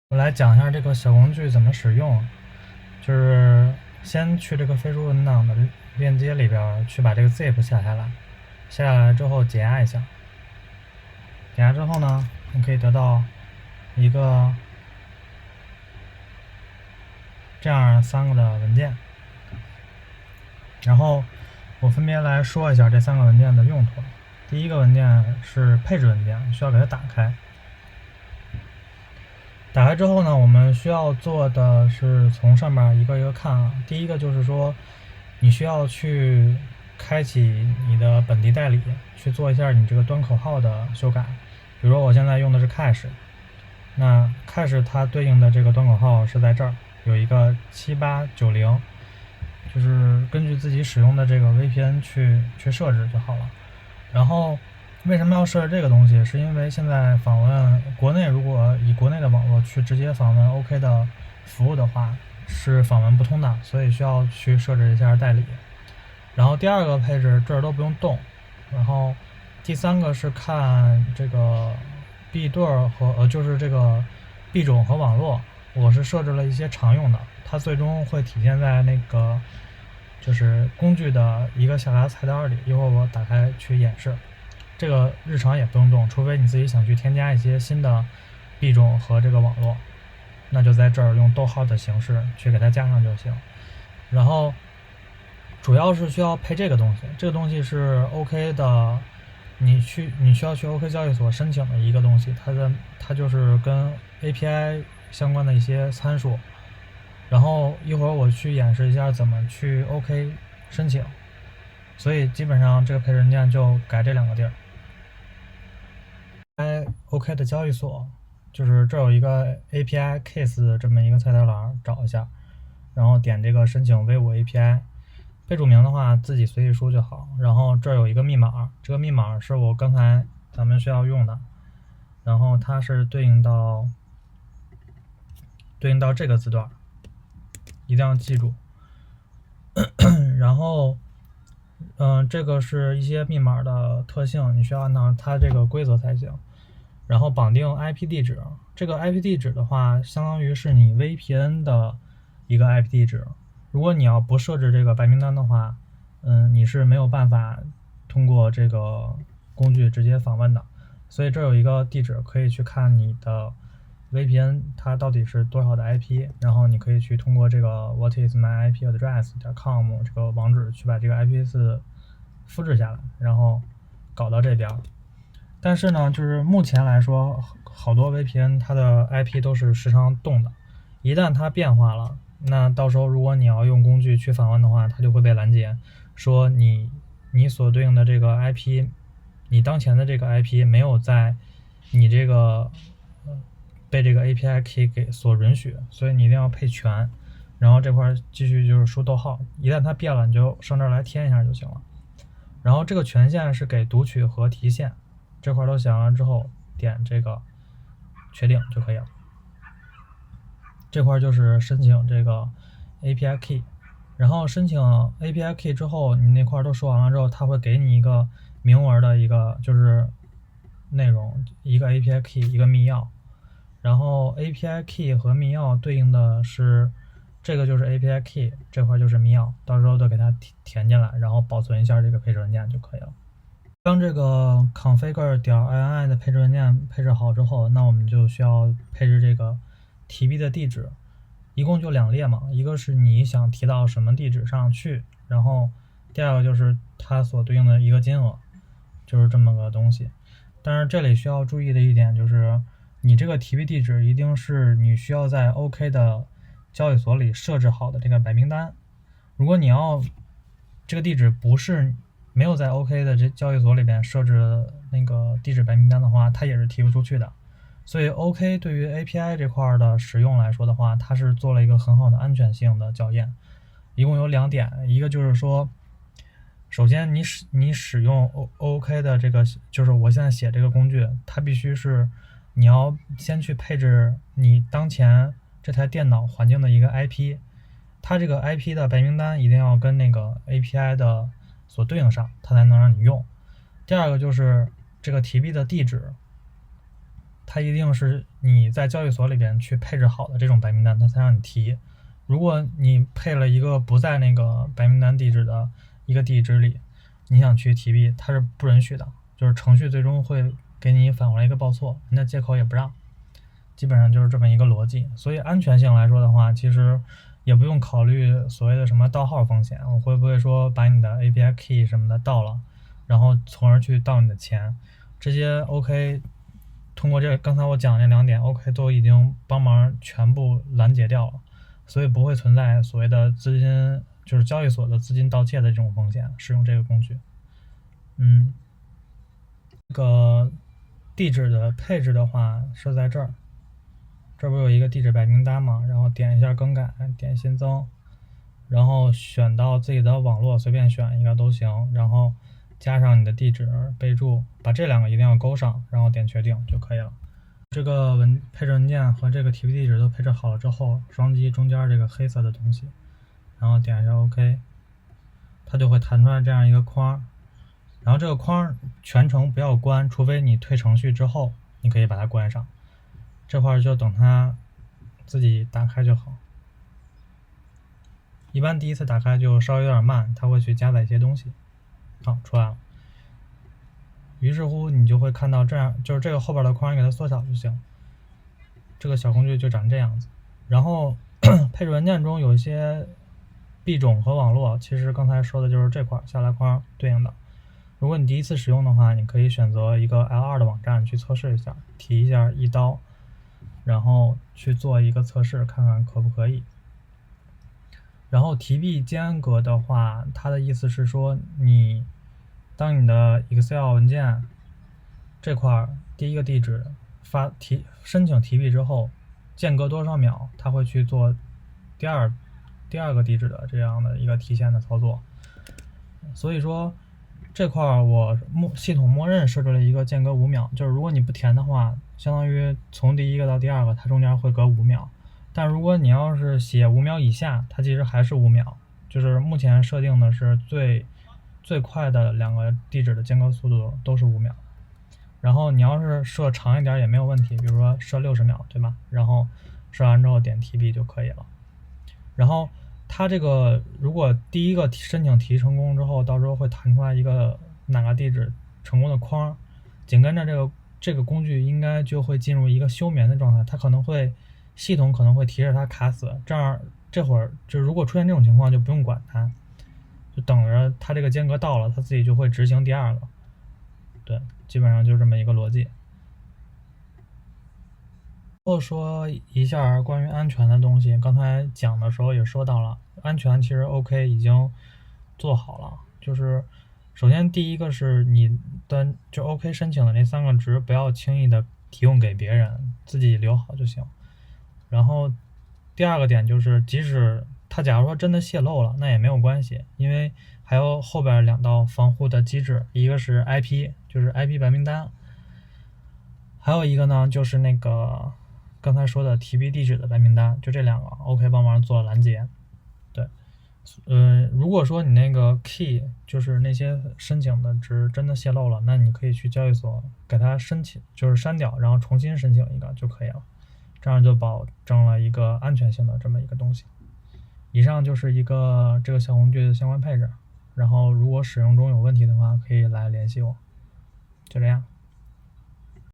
我来讲一下这个小工具怎么使用，就是先去这个飞书文档的链接里边去把这个 zip 下下来，下下来之后解压一下，解压之后呢，你可以得到一个这样3个的文件，然后我分别来说一下这3个文件的用途。第一个文件是配置文件，需要给它打开。打开之后呢，我们需要做的是从上面一个一个看啊。第一个就是说，你需要去开启你的本地代理，去做一下你这个端口号的修改。比如说我现在用的是 cache，那 cache 它对应的这个端口号是在这儿，有一个7890，就是根据自己使用的这个 VPN 去设置就好了。然后为什么要设置这个东西？是因为现在访问国内，如果以国内的网络去直接访问 OK 的服务的话，是访问不通的，所以需要去设置一下代理。然后第二个配置这儿都不用动，然后第三个是看这个币对和就是这个币种和网络，我是设置了一些常用的，它最终会体现在那个就是工具的一个下拉菜单里，一会儿我打开去演示。这个日常也不用动，除非你自己想去添加一些新的币种和这个网络，那就在这儿用逗号的形式去给它加上就行。然后主要是需要配这个东西，这个东西是 OK 的，你需要去 OK 交易所申请的一个东西，它就是跟 API 相关的一些参数。然后一会儿我去演示一下怎么去 OK 申请，所以基本上这个配置文件就改这2个地儿。OK 的交易所，就是这有一个 API case 这么一个菜单栏，找一下，然后点这个申请 V5 API，备注名的话自己随意输就好。然后这有一个密码，这个密码是我刚才咱们需要用的，然后它是对应到这个字段，一定要记住。然后这个是一些密码的特性，你需要按照它这个规则才行。然后绑定 IP 地址，这个 IP 地址的话，相当于是你 VPN 的一个 IP 地址。如果你要不设置这个白名单的话，你是没有办法通过这个工具直接访问的。所以这有一个地址，可以去看你的 VPN 它到底是多少的 IP，然后你可以去通过这个 whatismyipaddress.com 这个网址去把这个 IP4 复制下来，然后搞到这边。但是呢，就是目前来说，好多 VPN 它的 IP 都是时常动的，一旦它变化了，那到时候如果你要用工具去访问的话，它就会被拦截，说你所对应的这个 IP，你当前的这个 IP 没有在你这个被这个 API key 给所允许，所以你一定要配全。然后这块继续就是输逗号，一旦它变了，你就上这儿来填一下就行了。然后这个权限是给读取和提现，这块都写完了之后，点这个确定就可以了。这块就是申请这个 API key， 然后申请 API key 之后，你那块都说完了之后，它会给你一个明文的一个就是内容，一个 API key， 一个密钥。然后 API key 和密钥对应的是这个就是 API key， 这块就是密钥，到时候都给它填进来，然后保存一下这个配置文件就可以了。当这个 configure.ini 的配置文件配置好之后，那我们就需要配置这个提币的地址，一共就2列嘛，一个是你想提到什么地址上去，然后第二个就是它所对应的一个金额，就是这么个东西。但是这里需要注意的一点就是，你这个提币地址一定是你需要在 OK 的交易所里设置好的这个白名单。如果你要这个地址不是没有在 OK 的这交易所里边设置那个地址白名单的话，它也是提不出去的。所以 OK 对于 API 这块的使用来说的话，它是做了一个很好的安全性的校验。一共有2点，一个就是说，首先你使用 OK 的这个，就是我现在写这个工具，它必须是你要先去配置你当前这台电脑环境的一个 IP，它这个 IP 的白名单一定要跟那个 API 的所对应上，它才能让你用。第二个就是这个提币的地址，它一定是你在交易所里边去配置好的这种白名单，它才让你提。如果你配了一个不在那个白名单地址的一个地址里，你想去提币，它是不允许的，就是程序最终会给你返回来一个报错，人家接口也不让，基本上就是这么一个逻辑。所以安全性来说的话，其实也不用考虑所谓的什么盗号风险，我会不会说把你的 API key 什么的盗了，然后从而去盗你的钱，这些 OK。通过这刚才我讲的这2点 ，OK 都已经帮忙全部拦截掉了，所以不会存在所谓的资金就是交易所的资金盗窃的这种风险。使用这个工具，这个地址的配置的话是在这儿，这不有一个地址白名单吗？然后点一下更改，点新增，然后选到自己的网络，随便选一个都行，然后加上你的地址备注，把这2个一定要勾上，然后点确定就可以了。这个配置文件和这个提币地址都配置好了之后，双击中间这个黑色的东西，然后点一下 OK， 它就会弹出来这样一个框，然后这个框全程不要关，除非你退程序之后，你可以把它关上。这块就等它自己打开就好。一般第一次打开就稍微有点慢，它会去加载一些东西。好，出来了。于是乎你就会看到这样，就是这个后边的框给它缩小就行。这个小工具就长这样子。然后配置文件中有一些币种和网络，其实刚才说的就是这块下来框对应的。如果你第一次使用的话，你可以选择一个 L2 的网站去测试一下，提一下1刀，然后去做一个测试，看看可不可以。然后提币间隔的话，它的意思是说，当你的 Excel 文件这块第一个地址申请提币之后，间隔多少秒，它会去做第二个地址的这样的一个提现的操作。所以说这块系统默认设置了一个间隔5秒，就是如果你不填的话，相当于从第一个到第二个，它中间会隔5秒。但如果你要是写5秒以下，它其实还是5秒，就是目前设定的是最快的2个地址的间隔速度都是5秒。然后你要是设长一点也没有问题，比如说设60秒，对吧？然后设完之后点提币就可以了。然后它这个如果第一个申请提成功之后，到时候会弹出来一个哪个地址成功的框，紧跟着这个工具应该就会进入一个休眠的状态，系统可能会提示它卡死，这会儿就如果出现这种情况就不用管它，就等着它这个间隔到了，它自己就会执行第2个。对，基本上就这么一个逻辑。后说一下关于安全的东西，刚才讲的时候也说到了，安全其实 OK 已经做好了，就是首先第一个是你的就 OK 申请的那3个值不要轻易的提供给别人，自己留好就行。然后第2个点就是，即使它假如说真的泄露了，那也没有关系，因为还有后边2道防护的机制，一个是 IP， 就是 IP 白名单，还有一个呢就是那个刚才说的提币地址的白名单，就这2个 OK 帮忙做拦截。对，如果说你那个 key 就是那些申请的值真的泄露了，那你可以去交易所给它申请，就是删掉，然后重新申请一个就可以了，这样就保证了一个安全性的这么一个东西。以上就是一个这个小工具的相关配置，然后如果使用中有问题的话，可以来联系我。就这样。